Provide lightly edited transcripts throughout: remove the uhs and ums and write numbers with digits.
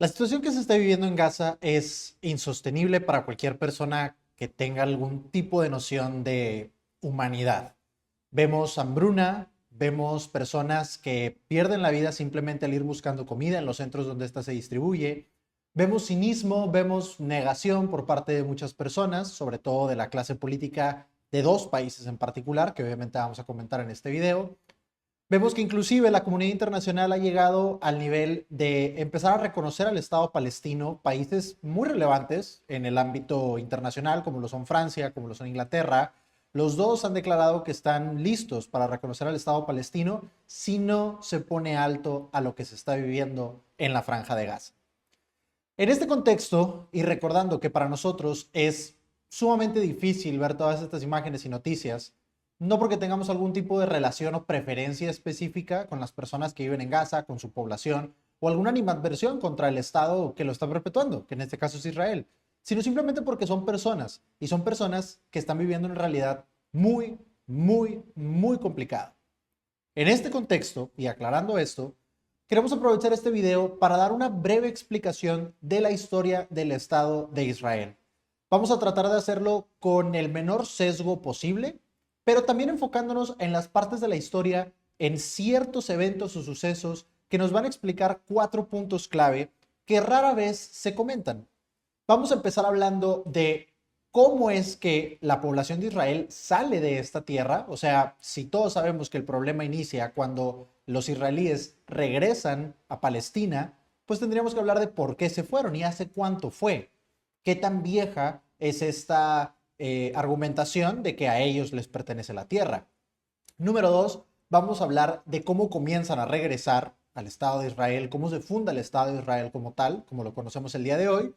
La situación que se está viviendo en Gaza es insostenible para cualquier persona que tenga algún tipo de noción de humanidad. Vemos hambruna, vemos personas que pierden la vida simplemente al ir buscando comida en los centros donde ésta se distribuye. Vemos cinismo, vemos negación por parte de muchas personas, sobre todo de la clase política de dos países en particular, que obviamente vamos a comentar en este video. Vemos que inclusive la comunidad internacional ha llegado al nivel de empezar a reconocer al Estado palestino países muy relevantes en el ámbito internacional, como lo son Francia, como lo son Inglaterra. Los dos han declarado que están listos para reconocer al Estado palestino si no se pone alto a lo que se está viviendo en la Franja de Gaza. En este contexto, y recordando que para nosotros es sumamente difícil ver todas estas imágenes y noticias, no porque tengamos algún tipo de relación o preferencia específica con las personas que viven en Gaza, con su población, o alguna animadversión contra el Estado que lo está perpetuando, que en este caso es Israel, sino simplemente porque son personas, y son personas que están viviendo una realidad muy complicada. En este contexto, y aclarando esto, queremos aprovechar este video para dar una breve explicación de la historia del Estado de Israel. Vamos a tratar de hacerlo con el menor sesgo posible, pero también enfocándonos en las partes de la historia, en ciertos eventos o sucesos que nos van a explicar 4 puntos clave que rara vez se comentan. Vamos a empezar hablando de cómo es que la población de Israel sale de esta tierra. O sea, si todos sabemos que el problema inicia cuando los israelíes regresan a Palestina, pues tendríamos que hablar de por qué se fueron y hace cuánto fue. ¿Qué tan vieja es esta argumentación de que a ellos les pertenece la tierra? Número dos, vamos a hablar de cómo comienzan a regresar al Estado de Israel, cómo se funda el Estado de Israel como tal, como lo conocemos el día de hoy.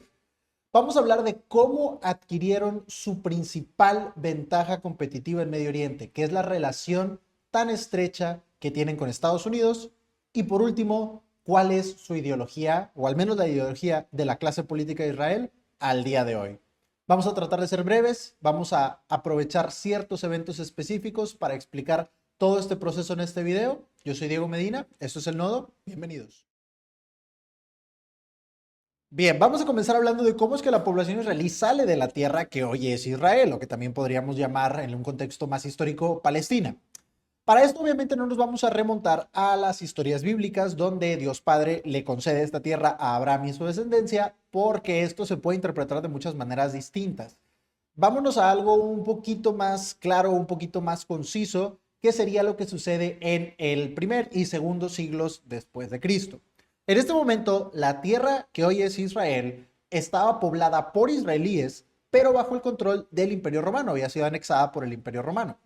Vamos a hablar de cómo adquirieron su principal ventaja competitiva en Medio Oriente, que es la relación tan estrecha que tienen con Estados Unidos. Y por último, cuál es su ideología, o al menos la ideología de la clase política de Israel al día de hoy. Vamos a tratar de ser breves, vamos a aprovechar ciertos eventos específicos para explicar todo este proceso en este video. Yo soy Diego Medina, esto es El Nodo, bienvenidos. Bien, vamos a comenzar hablando de cómo es que la población israelí sale de la tierra que hoy es Israel, o que también podríamos llamar en un contexto más histórico Palestina. Para esto obviamente no nos vamos a remontar a las historias bíblicas donde Dios Padre le concede esta tierra a Abraham y su descendencia, porque esto se puede interpretar de muchas maneras distintas. Vámonos a algo un poquito más claro, un poquito más conciso, que sería lo que sucede en el primer y segundo siglos después de Cristo. En este momento, la tierra que hoy es Israel estaba poblada por israelíes, pero bajo el control del Imperio Romano, había sido anexada por el Imperio Romano.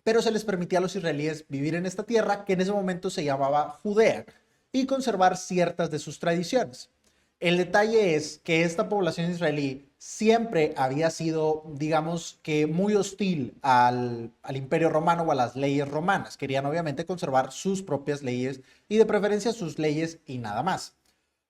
Pero se les permitía a los israelíes vivir en esta tierra que en ese momento se llamaba Judea y conservar ciertas de sus tradiciones. El detalle es que esta población israelí siempre había sido, digamos que muy hostil al Imperio Romano o a las leyes romanas. Querían obviamente conservar sus propias leyes y de preferencia sus leyes y nada más.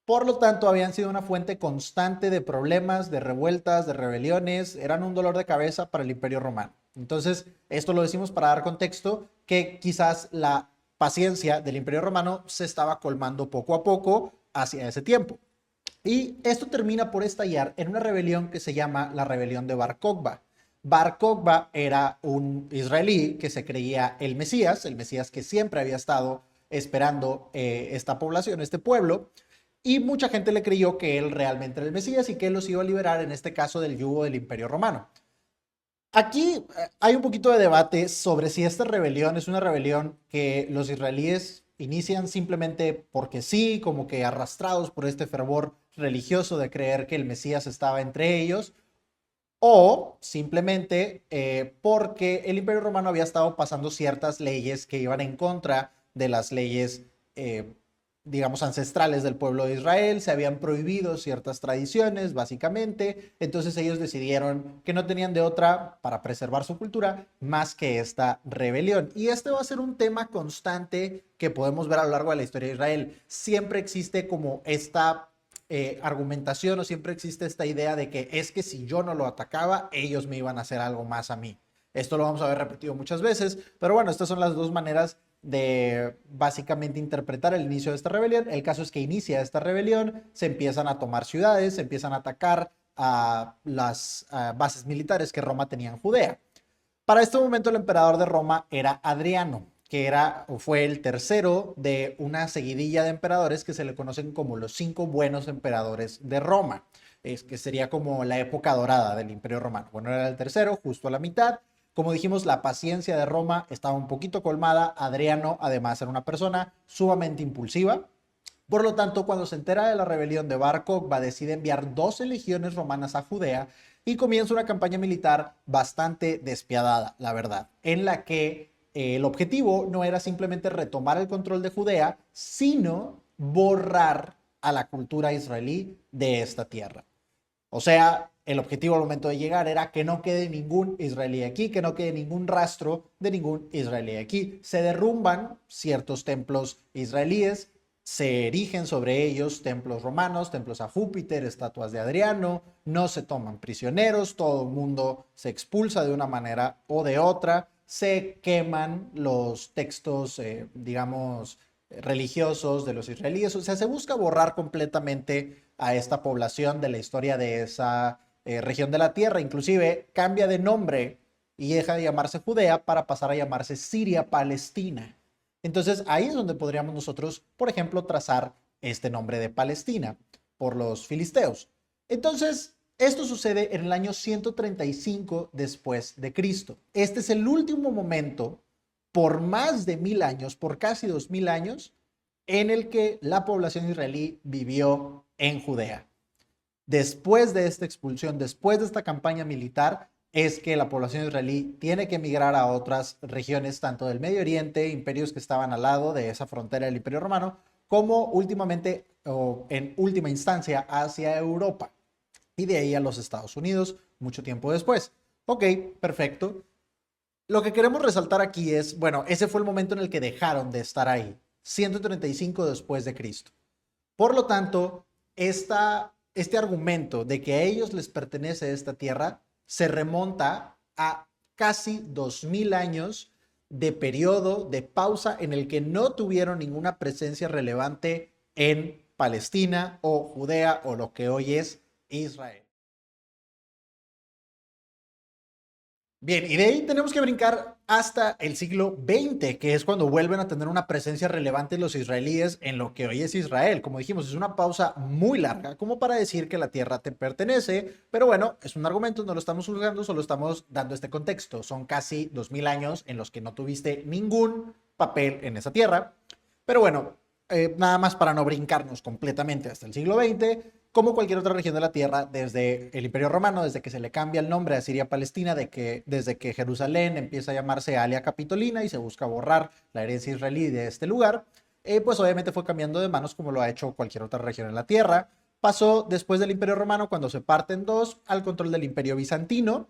Por lo tanto, habían sido una fuente constante de problemas, de revueltas, de rebeliones, eran un dolor de cabeza para el Imperio Romano. Entonces, esto lo decimos para dar contexto que quizás la paciencia del Imperio Romano se estaba colmando poco a poco hacia ese tiempo. Y esto termina por estallar en una rebelión que se llama la rebelión de Bar Kokhba. Bar Kokhba era un israelí que se creía el Mesías que siempre había estado esperando esta población, este pueblo, y mucha gente le creyó que él realmente era el Mesías y que él los iba a liberar, en este caso, del yugo del Imperio Romano. Aquí hay un poquito de debate sobre si esta rebelión es una rebelión que los israelíes inician simplemente porque sí, como que arrastrados por este fervor religioso de creer que el Mesías estaba entre ellos, o simplemente porque el Imperio Romano había estado pasando ciertas leyes que iban en contra de las leyes, digamos, ancestrales del pueblo de Israel. Se habían prohibido ciertas tradiciones, básicamente. Entonces ellos decidieron que no tenían de otra para preservar su cultura más que esta rebelión. Y este va a ser un tema constante que podemos ver a lo largo de la historia de Israel. Siempre existe como esta argumentación, o siempre existe esta idea de que es que si yo no lo atacaba, ellos me iban a hacer algo más a mí. Esto lo vamos a ver repetido muchas veces, pero bueno, estas son las dos maneras de básicamente interpretar el inicio de esta rebelión. El caso es que inicia esta rebelión, se empiezan a tomar ciudades, se empiezan a atacar a las bases militares que Roma tenía en Judea. Para este momento el emperador de Roma era Adriano, que era o fue el tercero de una seguidilla de emperadores que se le conocen como los 5 buenos emperadores de Roma, que sería como la época dorada del Imperio Romano. Bueno, era el tercero, justo a la mitad. Como dijimos, la paciencia de Roma estaba un poquito colmada. Adriano, además, era una persona sumamente impulsiva. Por lo tanto, cuando se entera de la rebelión de Bar Kokhba, decide enviar 12 legiones romanas a Judea y comienza una campaña militar bastante despiadada, la verdad, en la que el objetivo no era simplemente retomar el control de Judea, sino borrar a la cultura israelí de esta tierra. O sea, el objetivo al momento de llegar era que no quede ningún israelí aquí, que no quede ningún rastro de ningún israelí aquí. Se derrumban ciertos templos israelíes, se erigen sobre ellos templos romanos, templos a Júpiter, estatuas de Adriano, no se toman prisioneros, todo el mundo se expulsa de una manera o de otra, se queman los textos, digamos, religiosos de los israelíes, o sea, se busca borrar completamente a esta población de la historia de esa región de la tierra, inclusive cambia de nombre y deja de llamarse Judea para pasar a llamarse Siria Palestina. Entonces ahí es donde podríamos nosotros, por ejemplo, trazar este nombre de Palestina por los filisteos. Entonces, esto sucede en el año 135 después de Cristo. Este es el último momento por más de 1000 años, por casi 2000 años, en el que la población israelí vivió en Judea. Después de esta expulsión, después de esta campaña militar, es que la población israelí tiene que emigrar a otras regiones, tanto del Medio Oriente, imperios que estaban al lado de esa frontera del Imperio Romano, como últimamente, o en última instancia, hacia Europa. Y de ahí a los Estados Unidos, mucho tiempo después. Ok, perfecto. Lo que queremos resaltar aquí es, bueno, ese fue el momento en el que dejaron de estar ahí, 135 después de Cristo. Por lo tanto, este argumento de que a ellos les pertenece esta tierra se remonta a casi 2000 años de periodo, de pausa en el que no tuvieron ninguna presencia relevante en Palestina o Judea o lo que hoy es Israel. Bien, y de ahí tenemos que brincar hasta el siglo XX, que es cuando vuelven a tener una presencia relevante los israelíes en lo que hoy es Israel. Como dijimos, es una pausa muy larga, como para decir que la tierra te pertenece, pero bueno, es un argumento, no lo estamos juzgando, solo estamos dando este contexto. Son casi 2000 años en los que no tuviste ningún papel en esa tierra, pero bueno, nada más para no brincarnos completamente hasta el siglo XX, como cualquier otra región de la tierra, desde el Imperio Romano, desde que se le cambia el nombre a Siria-Palestina, desde que Jerusalén empieza a llamarse Alia Capitolina y se busca borrar la herencia israelí de este lugar, pues obviamente fue cambiando de manos como lo ha hecho cualquier otra región en la tierra. Pasó después del Imperio Romano, cuando se parte en dos, al control del Imperio Bizantino,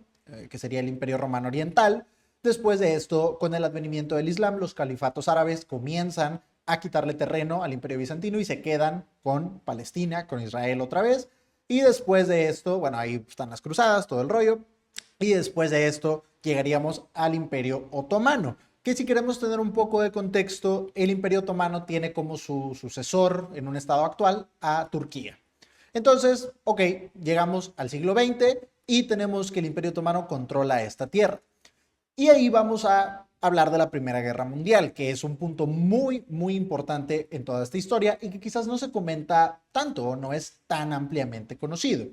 que sería el Imperio Romano Oriental. Después de esto, con el advenimiento del Islam, los califatos árabes comienzan a quitarle terreno al Imperio Bizantino y se quedan con Palestina, con Israel otra vez. Y después de esto, bueno, ahí están las cruzadas, todo el rollo. Y después de esto llegaríamos al Imperio Otomano, que si queremos tener un poco de contexto, el Imperio Otomano tiene como su sucesor en un estado actual a Turquía. Entonces, ok, llegamos al siglo XX y tenemos que el Imperio Otomano controla esta tierra. Y ahí vamos a hablar de la Primera Guerra Mundial, que es un punto muy, muy importante en toda esta historia y que quizás no se comenta tanto o no es tan ampliamente conocido.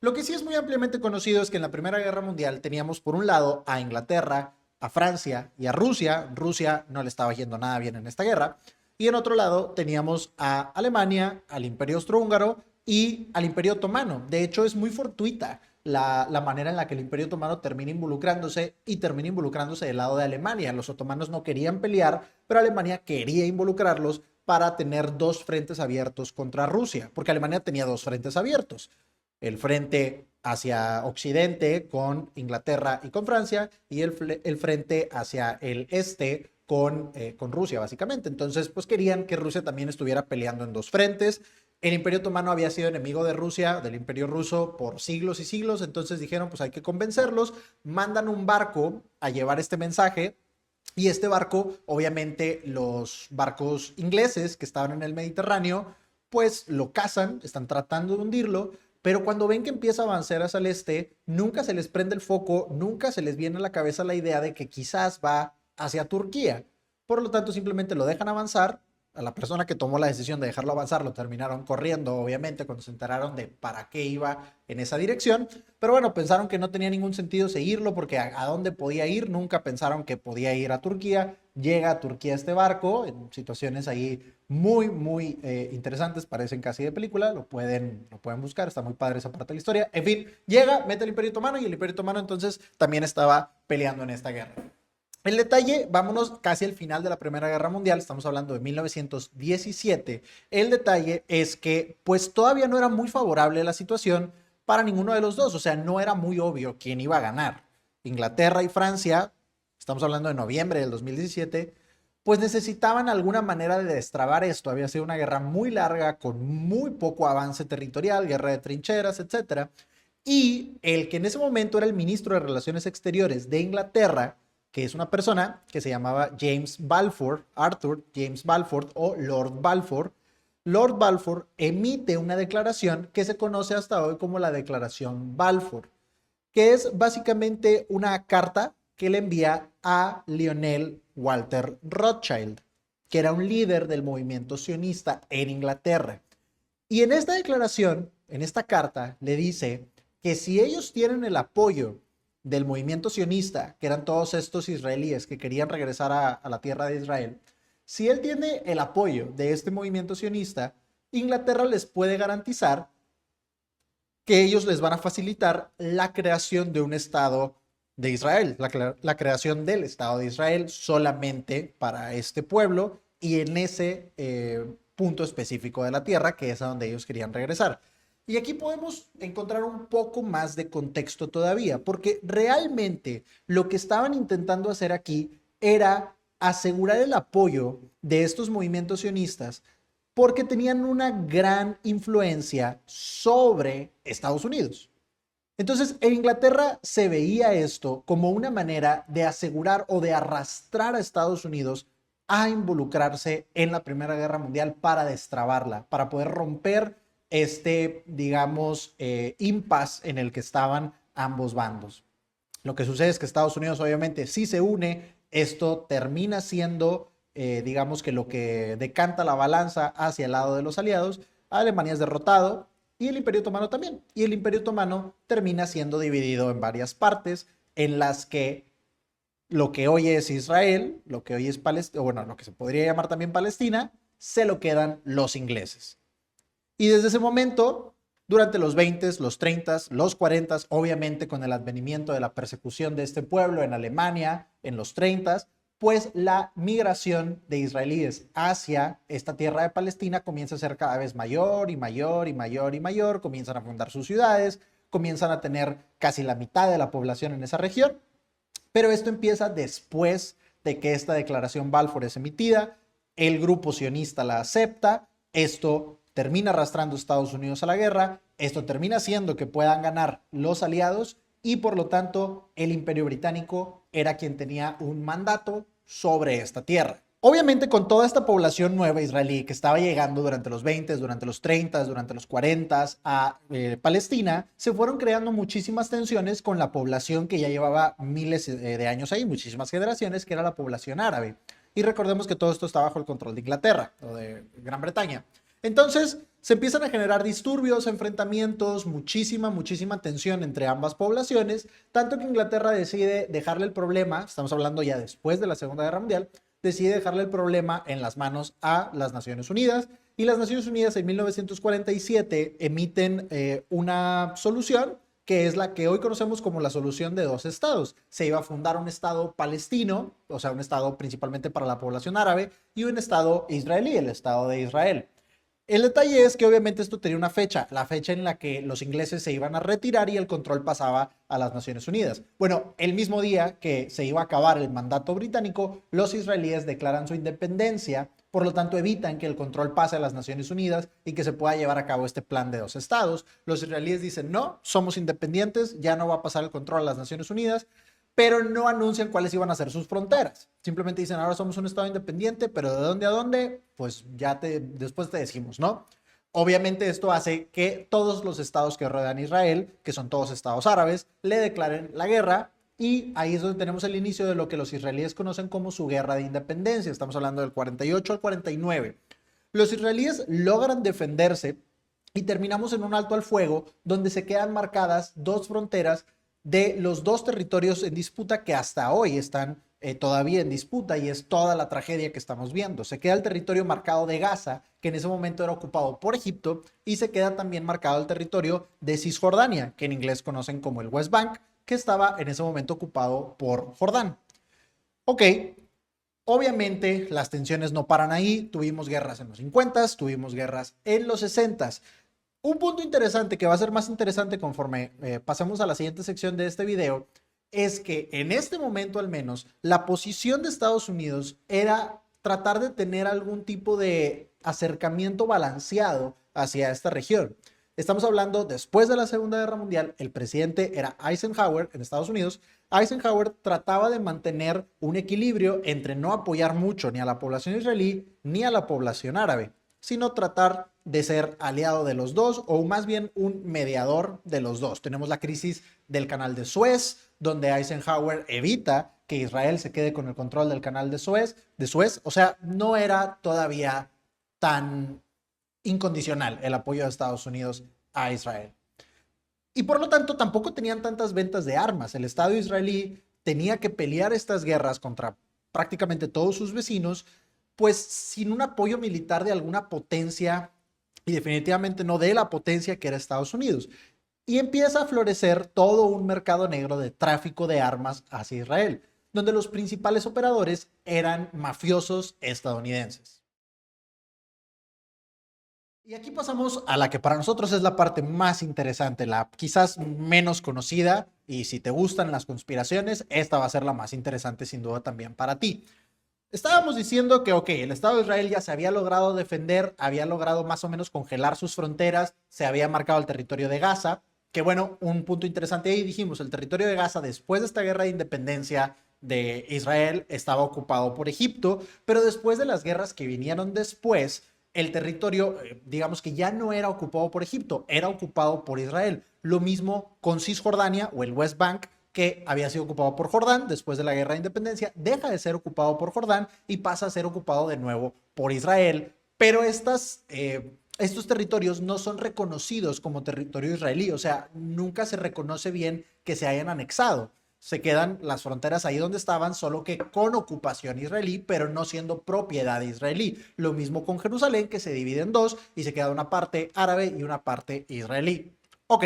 Lo que sí es muy ampliamente conocido es que en la Primera Guerra Mundial teníamos por un lado a Inglaterra, a Francia y a Rusia. Rusia no le estaba yendo nada bien en esta guerra. Y en otro lado teníamos a Alemania, al Imperio Austrohúngaro y al Imperio Otomano. De hecho, es muy fortuita la manera en la que el Imperio Otomano termina involucrándose y termina involucrándose del lado de Alemania. Los otomanos no querían pelear, pero Alemania quería involucrarlos para tener dos frentes abiertos contra Rusia, porque Alemania tenía dos frentes abiertos. El frente hacia Occidente con Inglaterra y con Francia y el frente hacia el este con Rusia, básicamente. Entonces, pues querían que Rusia también estuviera peleando en dos frentes. El Imperio Otomano había sido enemigo de Rusia, del Imperio Ruso, por siglos y siglos, entonces dijeron, pues hay que convencerlos, mandan un barco a llevar este mensaje Y este barco, obviamente los barcos ingleses que estaban en el Mediterráneo, pues lo cazan, están tratando de hundirlo, pero cuando ven que empieza a avanzar hacia el este, nunca se les prende el foco, nunca se les viene a la cabeza la idea de que quizás va hacia Turquía. Por lo tanto, simplemente lo dejan avanzar. A la persona que tomó la decisión de dejarlo avanzar lo terminaron corriendo, obviamente, cuando se enteraron de para qué iba en esa dirección. Pero bueno, pensaron que no tenía ningún sentido seguirlo porque a dónde podía ir, nunca pensaron que podía ir a Turquía. Llega a Turquía este barco en situaciones ahí muy interesantes, parecen casi de película, lo pueden buscar, está muy padre esa parte de la historia. En fin, llega, mete el Imperio Otomano y el Imperio Otomano entonces también estaba peleando en esta guerra. El detalle, vámonos casi al final de la Primera Guerra Mundial, estamos hablando de 1917. El detalle es que pues todavía no era muy favorable la situación para ninguno de los dos, o sea, no era muy obvio quién iba a ganar. Inglaterra y Francia, estamos hablando de noviembre del 2017, pues necesitaban alguna manera de destrabar esto. Había sido una guerra muy larga, con muy poco avance territorial, guerra de trincheras, etcétera. Y el que en ese momento era el ministro de Relaciones Exteriores de Inglaterra, que es una persona que se llamaba James Balfour, Arthur James Balfour o Lord Balfour. Lord Balfour emite una declaración que se conoce hasta hoy como la Declaración Balfour, que es básicamente una carta que le envía a Lionel Walter Rothschild, que era un líder del movimiento sionista en Inglaterra. Y en esta declaración, en esta carta, le dice que si ellos tienen el apoyo del movimiento sionista, que eran todos estos israelíes que querían regresar a la tierra de Israel, si él tiene el apoyo de este movimiento sionista, Inglaterra les puede garantizar que ellos les van a facilitar la creación de un Estado de Israel, la creación del Estado de Israel solamente para este pueblo y en ese punto específico de la tierra, que es a donde ellos querían regresar. Y aquí podemos encontrar un poco más de contexto todavía, porque realmente lo que estaban intentando hacer aquí era asegurar el apoyo de estos movimientos sionistas porque tenían una gran influencia sobre Estados Unidos. Entonces, en Inglaterra se veía esto como una manera de asegurar o de arrastrar a Estados Unidos a involucrarse en la Primera Guerra Mundial para destrabarla, para poder romper este, digamos, impasse en el que estaban ambos bandos. Lo que sucede es que Estados Unidos obviamente sí se une, esto termina siendo, digamos que lo que decanta la balanza hacia el lado de los aliados. Alemania es derrotado y el Imperio Otomano también. Y el Imperio Otomano termina siendo dividido en varias partes en las que lo que hoy es Israel, lo que hoy es Palestina, bueno, lo que se podría llamar también Palestina, se lo quedan los ingleses. Y desde ese momento, durante los 20, los 30, los 40, obviamente con el advenimiento de la persecución de este pueblo en Alemania en los 30, pues la migración de israelíes hacia esta tierra de Palestina comienza a ser cada vez mayor y mayor y mayor y mayor, comienzan a fundar sus ciudades, comienzan a tener casi la mitad de la población en esa región, pero esto empieza después de que esta declaración Balfour es emitida, el grupo sionista la acepta, esto termina arrastrando a Estados Unidos a la guerra, esto termina haciendo que puedan ganar los aliados y por lo tanto el Imperio Británico era quien tenía un mandato sobre esta tierra. Obviamente con toda esta población nueva israelí que estaba llegando durante los 20, durante los 30, durante los 40 a Palestina, se fueron creando muchísimas tensiones con la población que ya llevaba miles de años ahí, muchísimas generaciones, que era la población árabe. Y recordemos que todo esto está bajo el control de Inglaterra o de Gran Bretaña. Entonces se empiezan a generar disturbios, enfrentamientos, muchísima tensión entre ambas poblaciones, tanto que Inglaterra decide dejarle el problema, estamos hablando ya después de la Segunda Guerra Mundial, decide dejarle el problema en las manos a las Naciones Unidas y las Naciones Unidas en 1947 emiten una solución que es la que hoy conocemos como la solución de dos estados. Se iba a fundar un estado palestino, o sea, un estado principalmente para la población árabe, y un estado israelí, el estado de Israel. El detalle es que obviamente esto tenía una fecha, la fecha en la que los ingleses se iban a retirar y el control pasaba a las Naciones Unidas. Bueno, el mismo día que se iba a acabar el mandato británico, los israelíes declaran su independencia, por lo tanto evitan que el control pase a las Naciones Unidas y que se pueda llevar a cabo este plan de dos estados. Los israelíes dicen, no, somos independientes, ya no va a pasar el control a las Naciones Unidas. pero no anuncian cuáles iban a ser sus fronteras. Simplemente dicen, ahora somos un estado independiente, pero ¿de dónde a dónde? Pues ya después te decimos, ¿no? Obviamente esto hace que todos los estados que rodean a Israel, que son todos estados árabes, le declaren la guerra, y ahí es donde tenemos el inicio de lo que los israelíes conocen como su guerra de independencia. Estamos hablando del 48 al 49. Los israelíes logran defenderse y terminamos en un alto al fuego donde se quedan marcadas dos fronteras de los dos territorios en disputa que hasta hoy están todavía en disputa, y es toda la tragedia que estamos viendo. Se queda el territorio marcado de Gaza, que en ese momento era ocupado por Egipto, y se queda también marcado el territorio de Cisjordania, que en inglés conocen como el West Bank, que estaba en ese momento ocupado por Jordán. Ok, obviamente las tensiones no paran ahí, tuvimos guerras en los 50, tuvimos guerras en los 60. Un punto interesante que va a ser más interesante conforme pasemos a la siguiente sección de este video es que en este momento al menos la posición de Estados Unidos era tratar de tener algún tipo de acercamiento balanceado hacia esta región. Estamos hablando después de la Segunda Guerra Mundial, el presidente era Eisenhower en Estados Unidos. Eisenhower trataba de mantener un equilibrio entre no apoyar mucho ni a la población israelí ni a la población árabe, sino tratar de ser aliado de los dos, o más bien un mediador de los dos. Tenemos la crisis del canal de Suez, donde Eisenhower evita que Israel se quede con el control del canal de Suez. O sea, no era todavía tan incondicional el apoyo de Estados Unidos a Israel. Y por lo tanto tampoco tenían tantas ventas de armas. El Estado israelí tenía que pelear estas guerras contra prácticamente todos sus vecinos, pues sin un apoyo militar de alguna potencia, y definitivamente no de la potencia que era Estados Unidos. Y empieza a florecer todo un mercado negro de tráfico de armas hacia Israel, donde los principales operadores eran mafiosos estadounidenses. Y aquí pasamos a la que para nosotros es la parte más interesante, la quizás menos conocida, y si te gustan las conspiraciones, esta va a ser la más interesante sin duda también para ti. Estábamos diciendo que, ok, el Estado de Israel ya se había logrado defender, había logrado más o menos congelar sus fronteras, se había marcado el territorio de Gaza, que bueno, un punto interesante ahí dijimos, el territorio de Gaza después de esta guerra de independencia de Israel estaba ocupado por Egipto, pero después de las guerras que vinieron después, el territorio, digamos que ya no era ocupado por Egipto, era ocupado por Israel. Lo mismo con Cisjordania o el West Bank, que había sido ocupado por Jordán después de la guerra de independencia, deja de ser ocupado por Jordán y pasa a ser ocupado de nuevo por Israel. Pero estos territorios no son reconocidos como territorio israelí, o sea, nunca se reconoce bien que se hayan anexado. Se quedan las fronteras ahí donde estaban, solo que con ocupación israelí, pero no siendo propiedad israelí. Lo mismo con Jerusalén, que se divide en dos y se queda una parte árabe y una parte israelí. Ok.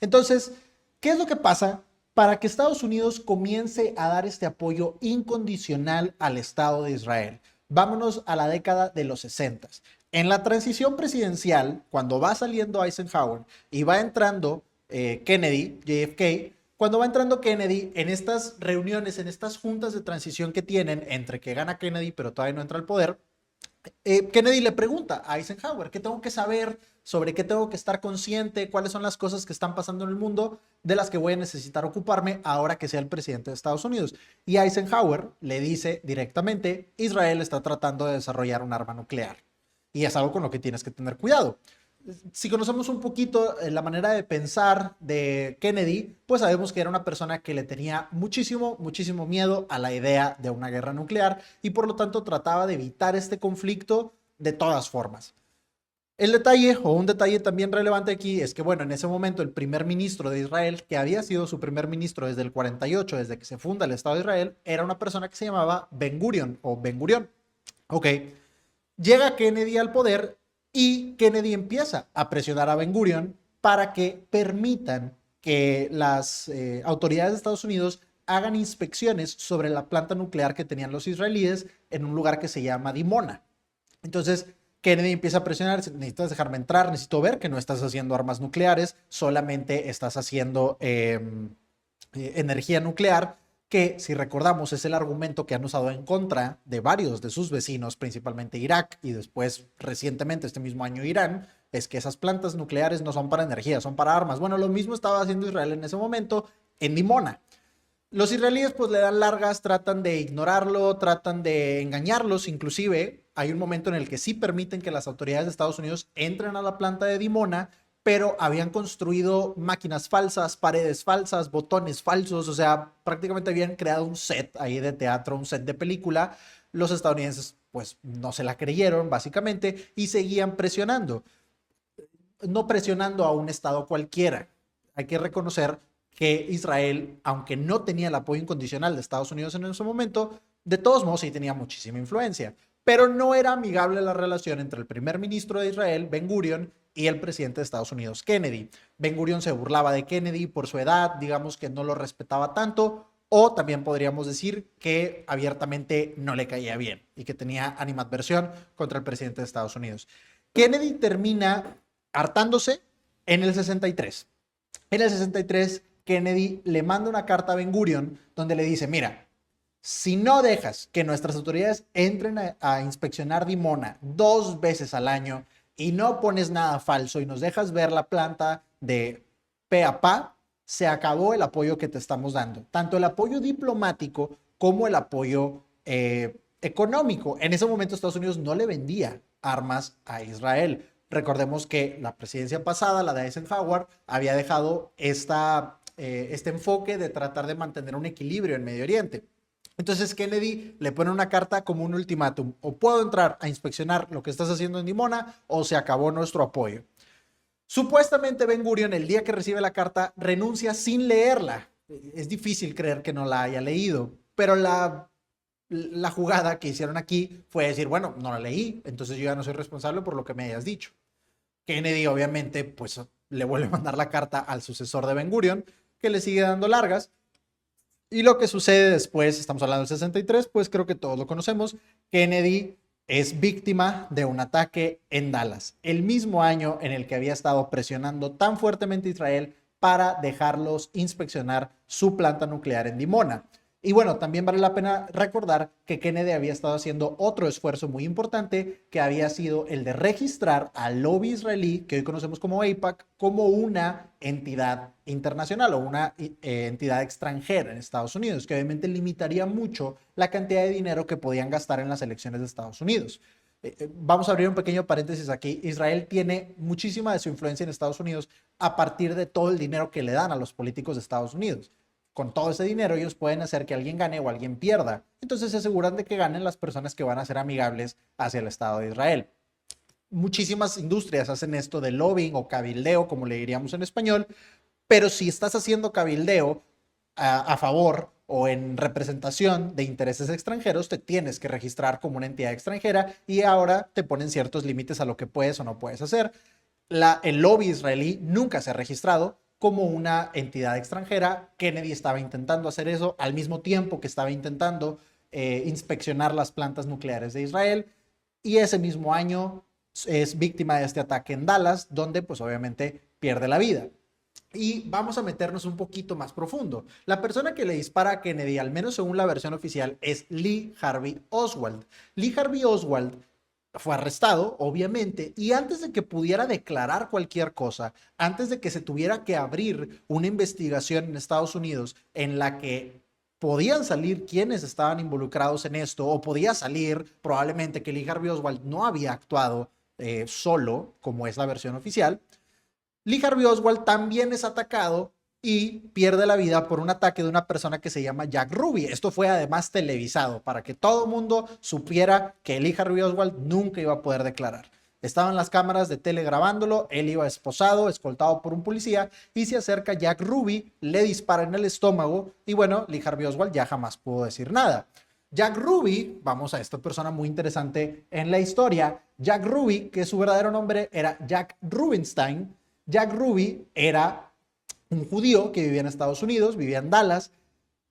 Entonces, ¿qué es lo que pasa para que Estados Unidos comience a dar este apoyo incondicional al Estado de Israel? Vámonos a la década de los 60. En la transición presidencial, cuando va saliendo Eisenhower y va entrando Kennedy, JFK, cuando va entrando Kennedy, en estas reuniones, en estas juntas de transición que tienen entre que gana Kennedy pero todavía no entra al poder, Kennedy le pregunta a Eisenhower, ¿qué tengo que saber? ¿Sobre qué tengo que estar consciente? ¿Cuáles son las cosas que están pasando en el mundo de las que voy a necesitar ocuparme ahora que sea el presidente de Estados Unidos? Y Eisenhower le dice directamente, Israel está tratando de desarrollar un arma nuclear. Y es algo con lo que tienes que tener cuidado. Si conocemos un poquito la manera de pensar de Kennedy, pues sabemos que era una persona que le tenía muchísimo miedo a la idea de una guerra nuclear, y por lo tanto trataba de evitar este conflicto de todas formas. El detalle, o un detalle también relevante aquí, es que bueno, en ese momento el primer ministro de Israel, que había sido su primer ministro desde el 48, desde que se funda el Estado de Israel, era una persona que se llamaba Ben Gurion o Ben Gurión. Ok, llega Kennedy al poder y Kennedy empieza a presionar a Ben Gurion para que permitan que las autoridades de Estados Unidos hagan inspecciones sobre la planta nuclear que tenían los israelíes en un lugar que se llama Dimona. Entonces Kennedy empieza a presionar, necesitas dejarme entrar, necesito ver que no estás haciendo armas nucleares, solamente estás haciendo energía nuclear, que si recordamos es el argumento que han usado en contra de varios de sus vecinos, principalmente Irak y después recientemente este mismo año Irán, es que esas plantas nucleares no son para energía, son para armas. Bueno, lo mismo estaba haciendo Israel en ese momento en Dimona. Los israelíes pues le dan largas, tratan de ignorarlo, tratan de engañarlos, inclusive hay un momento en el que sí permiten que las autoridades de Estados Unidos entren a la planta de Dimona, pero habían construido máquinas falsas, paredes falsas, botones falsos, o sea, prácticamente habían creado un set ahí de teatro, un set de película. Los estadounidenses pues no se la creyeron básicamente y seguían presionando, no presionando a un estado cualquiera. Hay que reconocer que Israel, aunque no tenía el apoyo incondicional de Estados Unidos en ese momento, de todos modos sí tenía muchísima influencia. Pero no era amigable la relación entre el primer ministro de Israel, Ben Gurion, y el presidente de Estados Unidos, Kennedy. Ben Gurion se burlaba de Kennedy por su edad, digamos que no lo respetaba tanto, o también podríamos decir que abiertamente no le caía bien y que tenía animadversión contra el presidente de Estados Unidos. Kennedy termina hartándose en el 63. En el 63, Kennedy le manda una carta a Ben Gurion donde le dice, mira, si no dejas que nuestras autoridades entren a inspeccionar Dimona 2 veces al año y no pones nada falso y nos dejas ver la planta de pe a pa, se acabó el apoyo que te estamos dando. Tanto el apoyo diplomático como el apoyo económico. En ese momento Estados Unidos no le vendía armas a Israel. Recordemos que la presidencia pasada, la de Eisenhower, había dejado este enfoque de tratar de mantener un equilibrio en Medio Oriente. Entonces Kennedy le pone una carta como un ultimátum: o puedo entrar a inspeccionar lo que estás haciendo en Dimona o se acabó nuestro apoyo. Supuestamente Ben Gurion, el día que recibe la carta, renuncia sin leerla. Es difícil creer que no la haya leído, pero la jugada que hicieron aquí fue decir, bueno, no la leí, entonces yo ya no soy responsable por lo que me hayas dicho. Kennedy obviamente pues le vuelve a mandar la carta al sucesor de Ben Gurion, que le sigue dando largas. Y lo que sucede después, estamos hablando del 63, pues creo que todos lo conocemos. Kennedy es víctima de un ataque en Dallas, el mismo año en el que había estado presionando tan fuertemente a Israel para dejarlos inspeccionar su planta nuclear en Dimona. Y bueno, también vale la pena recordar que Kennedy había estado haciendo otro esfuerzo muy importante, que había sido el de registrar al lobby israelí, que hoy conocemos como AIPAC, como una entidad internacional o una entidad extranjera en Estados Unidos, que obviamente limitaría mucho la cantidad de dinero que podían gastar en las elecciones de Estados Unidos. Vamos a abrir un pequeño paréntesis aquí. Israel tiene muchísima de su influencia en Estados Unidos a partir de todo el dinero que le dan a los políticos de Estados Unidos. Con todo ese dinero ellos pueden hacer que alguien gane o alguien pierda. Entonces se aseguran de que ganen las personas que van a ser amigables hacia el Estado de Israel. Muchísimas industrias hacen esto de lobbying o cabildeo, como le diríamos en español, pero si estás haciendo cabildeo a favor o en representación de intereses extranjeros, te tienes que registrar como una entidad extranjera y ahora te ponen ciertos límites a lo que puedes o no puedes hacer. El lobby israelí nunca se ha registrado como una entidad extranjera. Kennedy estaba intentando hacer eso al mismo tiempo que estaba intentando inspeccionar las plantas nucleares de Israel, y ese mismo año es víctima de este ataque en Dallas, donde pues obviamente pierde la vida. Y vamos a meternos un poquito más profundo. La persona que le dispara a Kennedy, al menos según la versión oficial, es Lee Harvey Oswald. Lee Harvey Oswald fue arrestado, obviamente, y antes de que pudiera declarar cualquier cosa, antes de que se tuviera que abrir una investigación en Estados Unidos en la que podían salir quienes estaban involucrados en esto, o podía salir probablemente que Lee Harvey Oswald no había actuado solo, como es la versión oficial, Lee Harvey Oswald también es atacado y pierde la vida por un ataque de una persona que se llama Jack Ruby. Esto fue además televisado para que todo el mundo supiera que Lee Harvey Oswald nunca iba a poder declarar. Estaban las cámaras de tele grabándolo, él iba esposado, escoltado por un policía, y se acerca Jack Ruby, le dispara en el estómago y bueno, Lee Harvey Oswald ya jamás pudo decir nada. Jack Ruby, vamos a esta persona muy interesante en la historia, Jack Ruby, que su verdadero nombre era Jack Rubenstein. Jack Ruby era un judío que vivía en Estados Unidos, vivía en Dallas,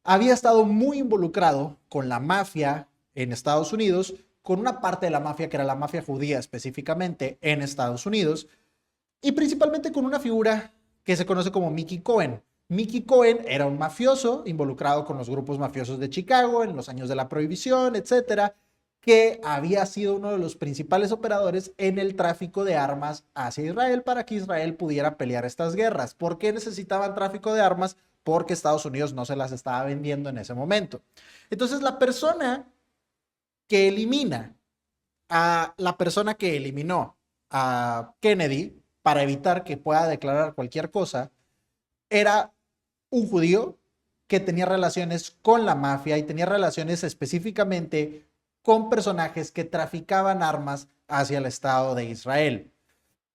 había estado muy involucrado con la mafia en Estados Unidos, con una parte de la mafia que era la mafia judía específicamente en Estados Unidos, y principalmente con una figura que se conoce como Mickey Cohen. Mickey Cohen era un mafioso involucrado con los grupos mafiosos de Chicago en los años de la prohibición, etcétera, que había sido uno de los principales operadores en el tráfico de armas hacia Israel para que Israel pudiera pelear estas guerras. ¿Por qué necesitaban tráfico de armas? porque Estados Unidos no se las estaba vendiendo en ese momento. Entonces, la persona que elimina a la persona que eliminó a Kennedy para evitar que pueda declarar cualquier cosa era un judío que tenía relaciones con la mafia y tenía relaciones específicamente con personajes que traficaban armas hacia el Estado de Israel.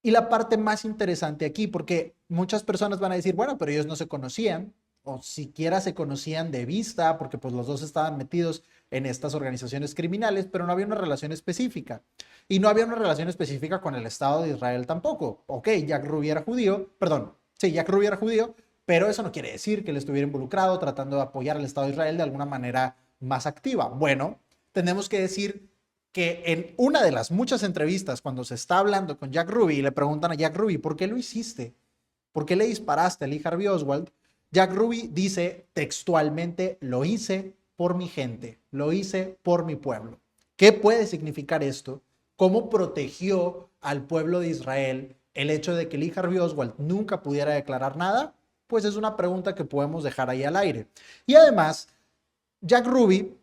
Y la parte más interesante aquí, porque muchas personas van a decir, bueno, pero ellos no se conocían, o siquiera se conocían de vista, porque pues los dos estaban metidos en estas organizaciones criminales, pero no había una relación específica. Y no había una relación específica con el Estado de Israel tampoco. Ok, Jack Ruby era judío, perdón, sí, Jack Ruby era judío, pero eso no quiere decir que él estuviera involucrado tratando de apoyar al Estado de Israel de alguna manera más activa. Bueno, tenemos que decir que en una de las muchas entrevistas, cuando se está hablando con Jack Ruby y le preguntan a Jack Ruby, ¿por qué lo hiciste? ¿Por qué le disparaste a Lee Harvey Oswald? Jack Ruby dice textualmente, lo hice por mi gente, lo hice por mi pueblo. ¿Qué puede significar esto? ¿Cómo protegió al pueblo de Israel el hecho de que Lee Harvey Oswald nunca pudiera declarar nada? Pues es una pregunta que podemos dejar ahí al aire. Y además, Jack Ruby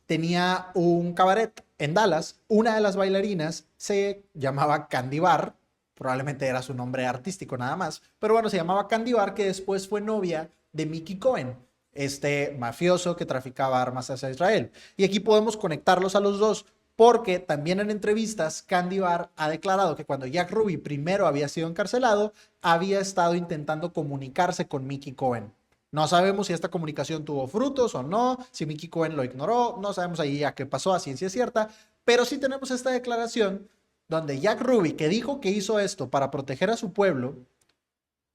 tenía un cabaret en Dallas. Una de las bailarinas se llamaba Candy Bar, probablemente era su nombre artístico nada más, pero bueno, se llamaba Candy Bar, que después fue novia de Mickey Cohen, este mafioso que traficaba armas hacia Israel. Y aquí podemos conectarlos a los dos, porque también en entrevistas Candy Bar ha declarado que cuando Jack Ruby primero había sido encarcelado, había estado intentando comunicarse con Mickey Cohen. No sabemos si esta comunicación tuvo frutos o no, si Mickey Cohen lo ignoró, no sabemos ahí a qué pasó a ciencia cierta, pero sí tenemos esta declaración donde Jack Ruby, que dijo que hizo esto para proteger a su pueblo,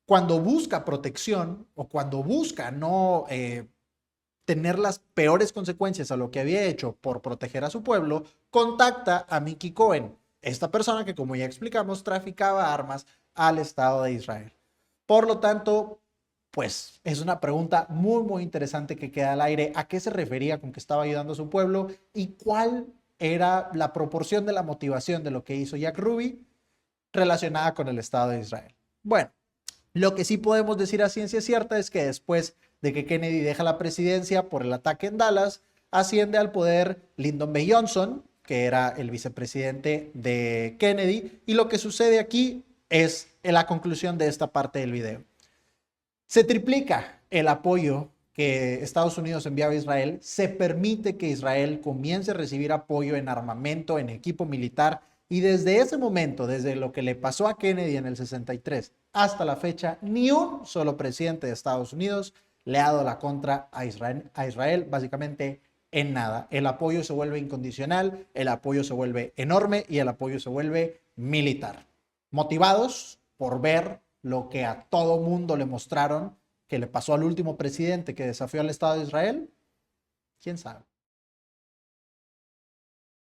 cuando busca protección o cuando busca no tener las peores consecuencias a lo que había hecho por proteger a su pueblo, contacta a Mickey Cohen, esta persona que, como ya explicamos, traficaba armas al Estado de Israel. Por lo tanto, pues es una pregunta muy interesante que queda al aire. ¿A qué se refería con que estaba ayudando a su pueblo? ¿Y cuál era la proporción de la motivación de lo que hizo Jack Ruby relacionada con el Estado de Israel? Bueno, lo que sí podemos decir a ciencia cierta es que después de que Kennedy deja la presidencia por el ataque en Dallas, asciende al poder Lyndon B. Johnson, que era el vicepresidente de Kennedy, y lo que sucede aquí es la conclusión de esta parte del video. Se triplica el apoyo que Estados Unidos enviaba a Israel, se permite que Israel comience a recibir apoyo en armamento, en equipo militar, y desde ese momento, desde lo que le pasó a Kennedy en el 63 hasta la fecha, ni un solo presidente de Estados Unidos le ha dado la contra a Israel básicamente en nada. El apoyo se vuelve incondicional, el apoyo se vuelve enorme y el apoyo se vuelve militar. Motivados por ver lo que a todo mundo le mostraron que le pasó al último presidente que desafió al Estado de Israel, quién sabe.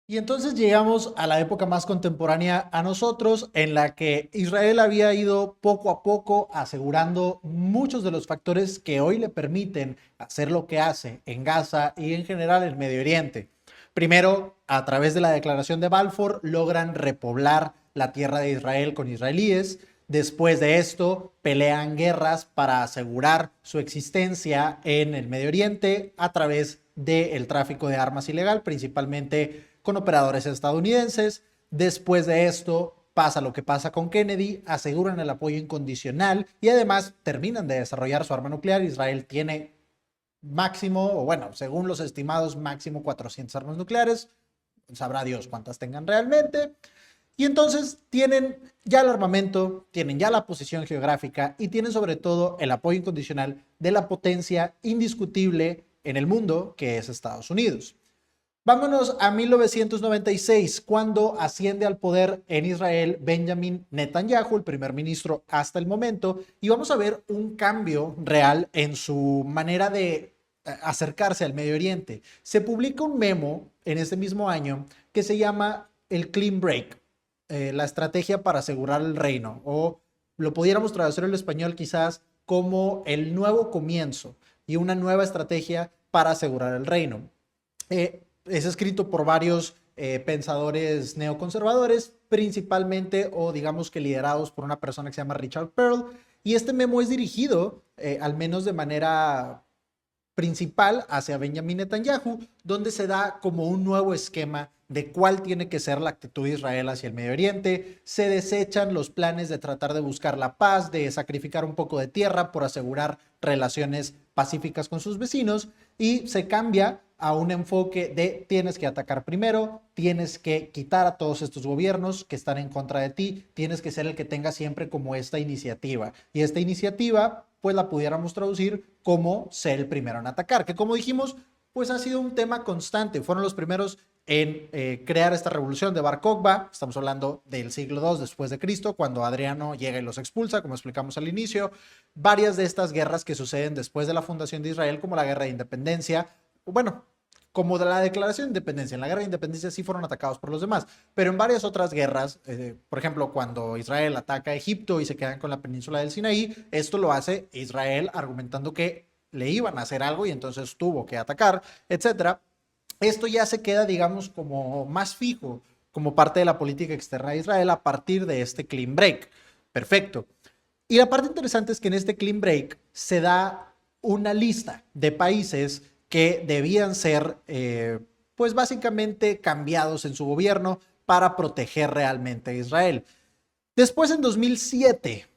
Y entonces llegamos a la época más contemporánea a nosotros, en la que Israel había ido poco a poco asegurando muchos de los factores que hoy le permiten hacer lo que hace en Gaza y en general en Medio Oriente. Primero, a través de la declaración de Balfour, logran repoblar la tierra de Israel con israelíes. Después de esto, pelean guerras para asegurar su existencia en el Medio Oriente a través del tráfico de armas ilegal, principalmente con operadores estadounidenses. Después de esto, pasa lo que pasa con Kennedy, aseguran el apoyo incondicional y además terminan de desarrollar su arma nuclear. Israel tiene máximo, o bueno, según los estimados, máximo 400 armas nucleares. Sabrá Dios cuántas tengan realmente. Y entonces tienen ya el armamento, tienen ya la posición geográfica y tienen sobre todo el apoyo incondicional de la potencia indiscutible en el mundo, que es Estados Unidos. Vámonos a 1996, cuando asciende al poder en Israel Benjamin Netanyahu, el primer ministro hasta el momento, y vamos a ver un cambio real en su manera de acercarse al Medio Oriente. Se publica un memo en este mismo año que se llama el Clean Break, la estrategia para asegurar el reino, o lo pudiéramos traducir al español quizás como el nuevo comienzo y una nueva estrategia para asegurar el reino. Es escrito por varios pensadores neoconservadores, principalmente o digamos que liderados por una persona que se llama Richard Pearl, y este memo es dirigido al menos de manera principal, hacia Benjamín Netanyahu, donde se da como un nuevo esquema de cuál tiene que ser la actitud de Israel hacia el Medio Oriente. Se desechan los planes de tratar de buscar la paz, de sacrificar un poco de tierra por asegurar relaciones pacíficas con sus vecinos, y se cambia a un enfoque de tienes que atacar primero, tienes que quitar a todos estos gobiernos que están en contra de ti, tienes que ser el que tenga siempre como esta iniciativa. Y esta iniciativa, pues la pudiéramos traducir como ser el primero en atacar, que como dijimos, pues ha sido un tema constante. Fueron los primeros en crear esta revolución de Bar Kokhba. Estamos hablando del siglo II después de Cristo, cuando Adriano llega y los expulsa, como explicamos al inicio. Varias de estas guerras que suceden después de la fundación de Israel, como la Guerra de Independencia, bueno, como de la Declaración de Independencia. En la Guerra de Independencia sí fueron atacados por los demás, pero en varias otras guerras, por ejemplo, cuando Israel ataca a Egipto y se quedan con la península del Sinaí, esto lo hace Israel argumentando que le iban a hacer algo y entonces tuvo que atacar, etcétera. Esto ya se queda, digamos, como más fijo como parte de la política externa de Israel a partir de este clean break. Perfecto. Y la parte interesante es que en este clean break se da una lista de países que debían ser, pues básicamente cambiados en su gobierno para proteger realmente a Israel. Después, en 2007,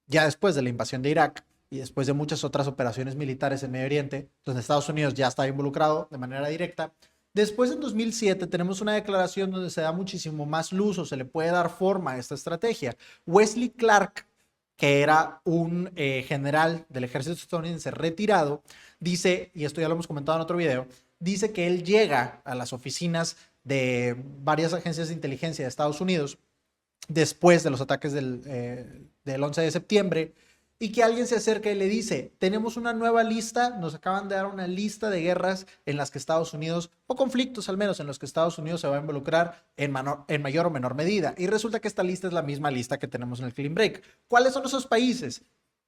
ya después de la invasión de Irak y después de muchas otras operaciones militares en Medio Oriente, donde Estados Unidos ya estaba involucrado de manera directa, después en 2007 tenemos una declaración donde se da muchísimo más luz o se le puede dar forma a esta estrategia. Wesley Clark, que era un general del ejército estadounidense retirado, dice, y esto ya lo hemos comentado en otro video, dice que él llega a las oficinas de varias agencias de inteligencia de Estados Unidos después de los ataques del 11 de septiembre, y que alguien se acerca y le dice, tenemos una nueva lista, nos acaban de dar una lista de guerras en las que Estados Unidos, o conflictos al menos, en los que Estados Unidos se va a involucrar en mayor o menor medida. Y resulta que esta lista es la misma lista que tenemos en el Clean Break. ¿Cuáles son esos países?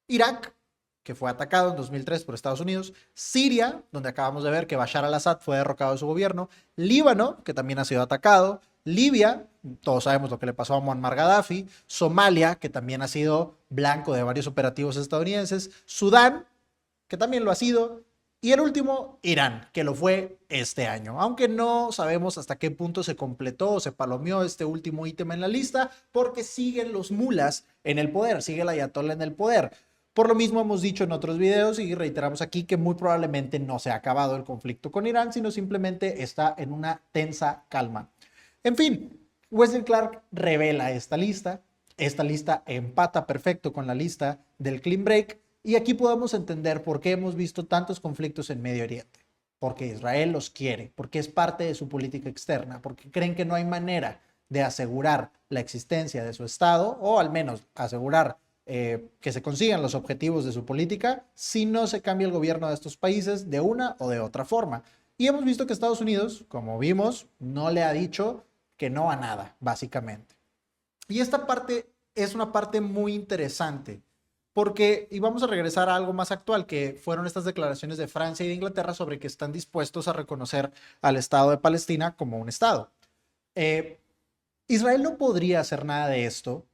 Irak, que fue atacado en 2003 por Estados Unidos, Siria, donde acabamos de ver que Bashar al-Assad fue derrocado de su gobierno, Líbano, que también ha sido atacado, Libia, todos sabemos lo que le pasó a Muammar Gaddafi, Somalia, que también ha sido blanco de varios operativos estadounidenses, Sudán, que también lo ha sido, y el último, Irán, que lo fue este año, aunque no sabemos hasta qué punto se completó o se palomeó este último ítem en la lista, porque siguen los mulas en el poder, sigue el ayatollah en el poder. Por lo mismo hemos dicho en otros videos y reiteramos aquí que muy probablemente no se ha acabado el conflicto con Irán, sino simplemente está en una tensa calma. En fin, Wesley Clark revela esta lista. Esta lista empata perfecto con la lista del Clean Break, y aquí podemos entender por qué hemos visto tantos conflictos en Medio Oriente. Porque Israel los quiere, porque es parte de su política externa, porque creen que no hay manera de asegurar la existencia de su Estado, o al menos asegurar que se consigan los objetivos de su política si no se cambia el gobierno de estos países de una o de otra forma. Y hemos visto que Estados Unidos, como vimos, no le ha dicho que no a nada, básicamente. Y esta parte es una parte muy interesante, porque, y vamos a regresar a algo más actual, que fueron estas declaraciones de Francia y de Inglaterra sobre que están dispuestos a reconocer al Estado de Palestina como un Estado. Israel no podría hacer nada de esto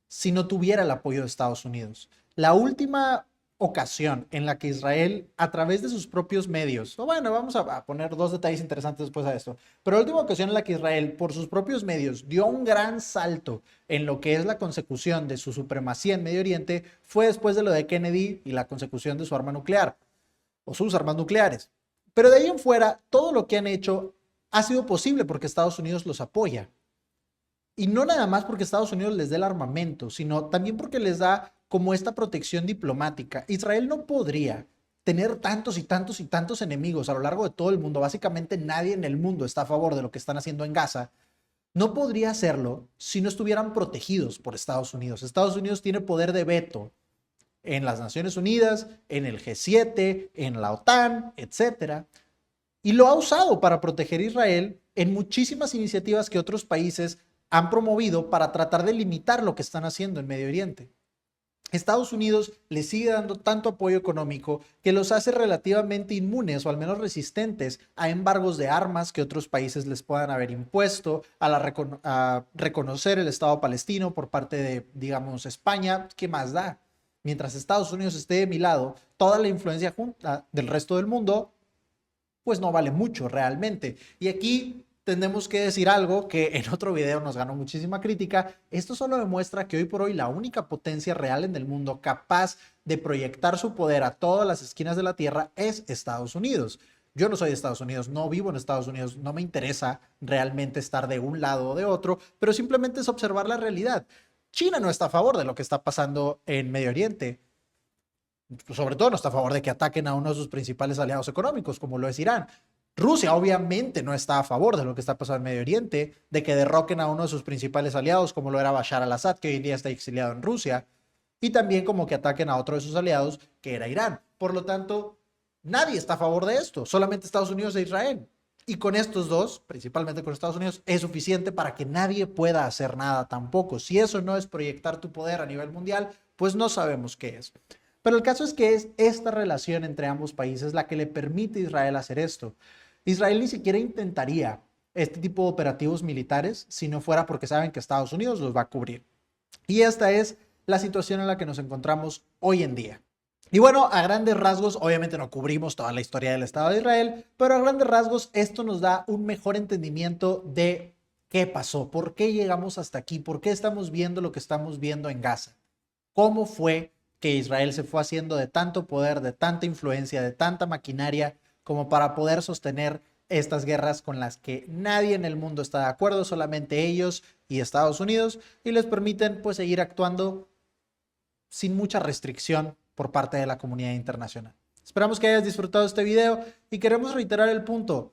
si no tuviera el apoyo de Estados Unidos. La última ocasión en la que Israel, a través de sus propios medios, o bueno, vamos a poner dos detalles interesantes después de esto, pero la última ocasión en la que Israel, por sus propios medios, dio un gran salto en lo que es la consecución de su supremacía en Medio Oriente, fue después de lo de Kennedy y la consecución de su arma nuclear, o sus armas nucleares. Pero de ahí en fuera, todo lo que han hecho ha sido posible porque Estados Unidos los apoya. Y no nada más porque Estados Unidos les dé el armamento, sino también porque les da como esta protección diplomática. Israel no podría tener tantos y tantos y tantos enemigos a lo largo de todo el mundo. Básicamente nadie en el mundo está a favor de lo que están haciendo en Gaza. No podría hacerlo si no estuvieran protegidos por Estados Unidos. Estados Unidos tiene poder de veto en las Naciones Unidas, en el G7, en la OTAN, etcétera. Y lo ha usado para proteger a Israel en muchísimas iniciativas que otros países han promovido para tratar de limitar lo que están haciendo en Medio Oriente. Estados Unidos les sigue dando tanto apoyo económico que los hace relativamente inmunes o al menos resistentes a embargos de armas que otros países les puedan haber impuesto, a reconocer el Estado palestino por parte de, digamos, España. ¿Qué más da? mientras Estados Unidos esté de mi lado, toda la influencia junta del resto del mundo, pues no vale mucho realmente. Y aquí tenemos que decir algo que en otro video nos ganó muchísima crítica. Esto solo demuestra que hoy por hoy la única potencia real en el mundo capaz de proyectar su poder a todas las esquinas de la Tierra es Estados Unidos. Yo no soy de Estados Unidos, no vivo en Estados Unidos, no me interesa realmente estar de un lado o de otro, pero simplemente es observar la realidad. China no está a favor de lo que está pasando en Medio Oriente. Sobre todo no está a favor de que ataquen a uno de sus principales aliados económicos, como lo es Irán. Rusia obviamente no está a favor de lo que está pasando en Medio Oriente, de que derroquen a uno de sus principales aliados, como lo era Bashar al-Assad, que hoy en día está exiliado en Rusia, y también como que ataquen a otro de sus aliados, que era Irán. Por lo tanto, nadie está a favor de esto, solamente Estados Unidos e Israel. Y con estos dos, principalmente con Estados Unidos, es suficiente para que nadie pueda hacer nada tampoco. Si eso no es proyectar tu poder a nivel mundial, pues no sabemos qué es. Pero el caso es que es esta relación entre ambos países la que le permite a Israel hacer esto. Israel ni siquiera intentaría este tipo de operativos militares si no fuera porque saben que Estados Unidos los va a cubrir. Y esta es la situación en la que nos encontramos hoy en día. Y bueno, a grandes rasgos, obviamente no cubrimos toda la historia del Estado de Israel, pero a grandes rasgos esto nos da un mejor entendimiento de qué pasó, por qué llegamos hasta aquí, por qué estamos viendo lo que estamos viendo en Gaza, cómo fue que Israel se fue haciendo de tanto poder, de tanta influencia, de tanta maquinaria, como para poder sostener estas guerras con las que nadie en el mundo está de acuerdo, solamente ellos y Estados Unidos, y les permiten pues seguir actuando sin mucha restricción por parte de la comunidad internacional. Esperamos que hayas disfrutado este video y queremos reiterar el punto.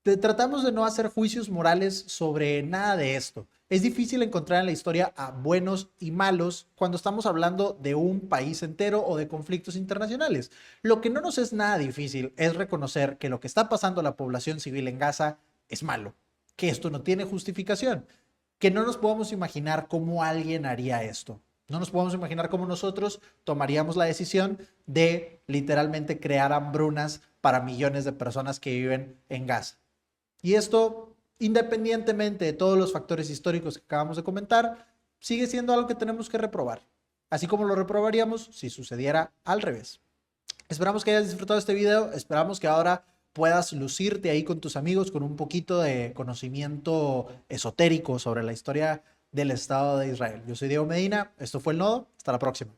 Tratamos de no hacer juicios morales sobre nada de esto. Es difícil encontrar en la historia a buenos y malos cuando estamos hablando de un país entero o de conflictos internacionales. Lo que no nos es nada difícil es reconocer que lo que está pasando a la población civil en Gaza es malo, que esto no tiene justificación, que no nos podemos imaginar cómo alguien haría esto. No nos podemos imaginar cómo nosotros tomaríamos la decisión de literalmente crear hambrunas para millones de personas que viven en Gaza. Y esto, independientemente de todos los factores históricos que acabamos de comentar, sigue siendo algo que tenemos que reprobar, así como lo reprobaríamos si sucediera al revés. Esperamos que hayas disfrutado este video, esperamos que ahora puedas lucirte ahí con tus amigos con un poquito de conocimiento esotérico sobre la historia del Estado de Israel. Yo soy Diego Medina, esto fue El Nodo, hasta la próxima.